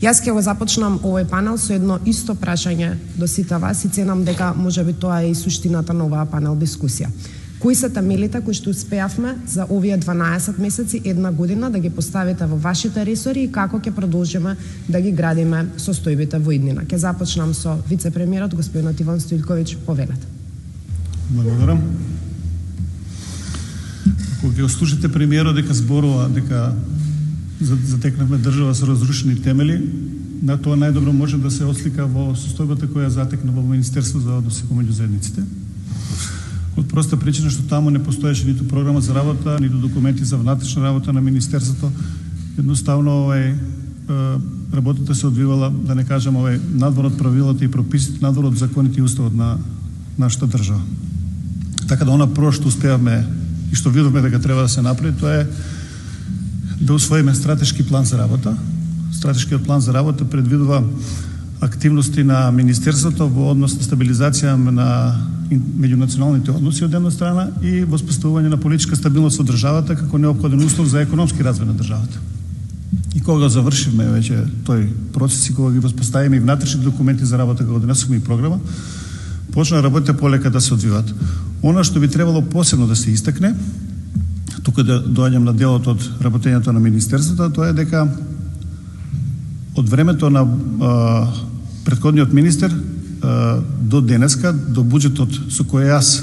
Јас ќе го започнам овој панел со едно исто прашање до сите вас и ценам дека можеби тоа е и суштината на оваа панел дискусија. Кои се тамелите кои што успеавме за овие 12 месеци, една година, да ги поставите во вашите ресори и како ќе продолжиме да ги градиме состојбите во иднина? Ќе започнам со вице-премиерот, господинот Иван Стоилковиќ, повелете. Благодарам. Кога ќе слушате премиерот дека зборува дека затекнавме држава со разрушени темели, на тоа најдобро може да се ослика во состојбата која затекна во Министерство за односи помеѓу заедниците. Од проста причина што таму не постоеше ниту програма за работа, ниту документи за внатрешна работа на Министерството. Едноставно работата се одвивала, да не кажам, надвор од правилата и прописите, надвор од законите и уставот на нашата држава. Така да она прво што успеавме и што видовме дека треба да се направи, тоа е да усвоиме стратешки план за работа. Стратешкиот план за работа предвидува активности на Министерството во однос на стабилизација на меѓунационалните односи од една страна и воспоставување на политичка стабилност во државата како неопходен услов за економски развој на државата. И кога завршивме веќе тој процес и кога ги воспоставиме и внатрешни документи за работа, кога донесовме и програма, почна работите полека да се одвиваат. Она што би требало посебно да се истакне, тука да доаѓам на делот од работењето на Министерството, тоа е дека од времето на претходниот министер до денеска, до буџетот со кој јас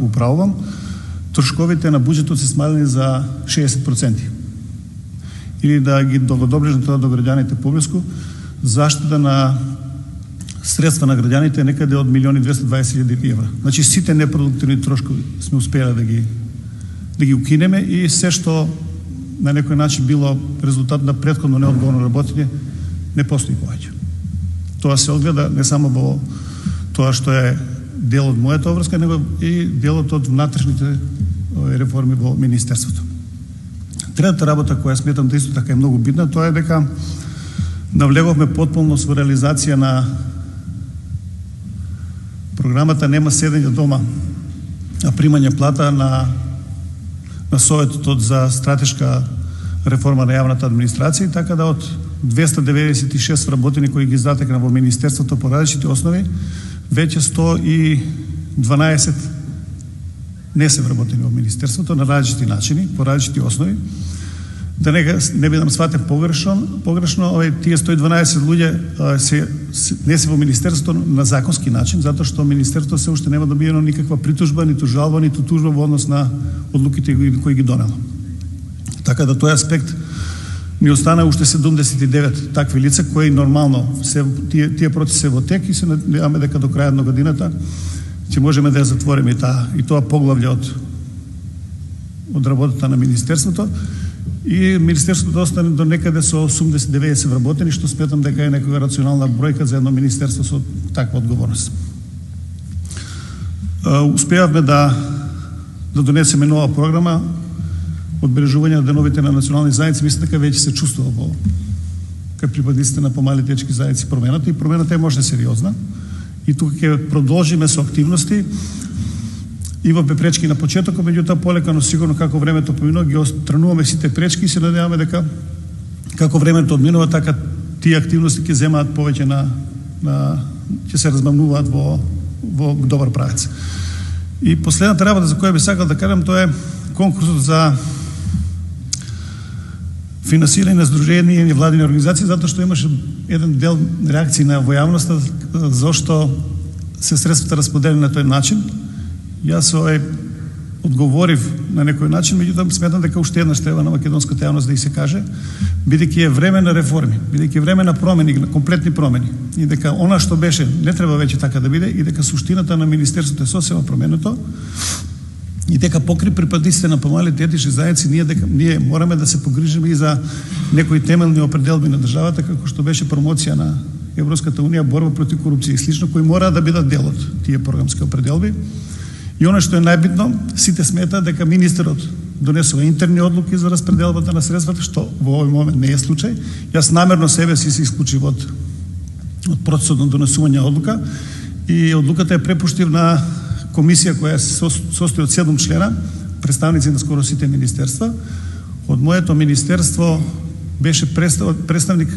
управувам, трошковите на буџетот се смалени за 60%. Или да ги доближам тоа до граѓаните поблиску, заштита на средства на граѓаните некаде од 1.220.000 евра. Значи сите непродуктивни трошкови сме успеале да ги укинеме и се што на некој начин било резултат на претходно неодговорно работење не постои повеќе. Тоа се огледа не само во тоа што е дел од мојата обврска, него и делот од внатрешните реформи во Министерството. Третата работа која сметам да исто така е многу битна, тоа е дека навлеговме потполно со реализација на програмата Нема седење дома, а примање плата на Советот за стратешка реформа на јавната администрација, така да од 296 вработени кои ги затекна во Министерството по различните основи, веќе 112 не се вработени во Министерството на различити начини, по различити основи. Да не бидам сватен погрешно, тие 112 луѓе не се во Министерството на законски начин, затоа што Министерството се уште нема добиено никаква притужба, ниту жалба, ниту тужба во однос на одлуките кои ги донело. Така да тој аспект ни остана уште 79 такви лица кои нормално тие процеси се во тек и се надеваме дека до крајот на годината ќе можеме да ја затвориме и тоа поглавле од работата на Министерството. И Министерството остане до некаде со 80-90 вработени, што сметам дека е некоја рационална бројка за едно министерство со таква одговорност. Успеавме да донесеме нова програма одбележување на деновите на национални заедници. Мислам дека веќе се чувствува кај припадниците на помали течки заедници промената и промената е можда сериозна. И тука ќе продолжиме со активности. Имаме пречки на почетокот, меѓутоа полека, но сигурно како времето поминува, ги отстрануваме сите пречки и се надеваме дека како времето одминува, така тие активности ќе земаат повеќе ќе се размамнуваат во добар правец. И последната работа за која би сакал да кажам, тоа е конкурсот за финансирање на здружени и владини организации, затоа што имаше еден дел реакции во јавноста зошто се средствата расподелени на тој начин. Јас одговорив на некој начин, меѓутоа сметам дека уште еднаш треба на македонската јавност да и се каже, бидејќи е време на реформи, бидејќи е време на промени, на комплетни промени, и дека она што беше не треба веќе така да биде, и дека суштината на Министерството е сосема променето, и дека покри припадниците на помалите етнички заедници ние мораме да се погрижиме и за некои темелни определби на државата, како што беше промоција на Европската унија, борба против корупција и слично, кои мора да бидат дел од тие програмски определби. И оно што е најбитно, сите сметаат дека министерот донесува интерни одлуки за распределбата на средствата, што во овој момент не е случај. Јас намерно себе си се исклучив од процесот на донесување одлука и одлуката е препуштив на комисија која се состои од 7 члена, представници на скоро сите министерства. Од моето министерство беше представник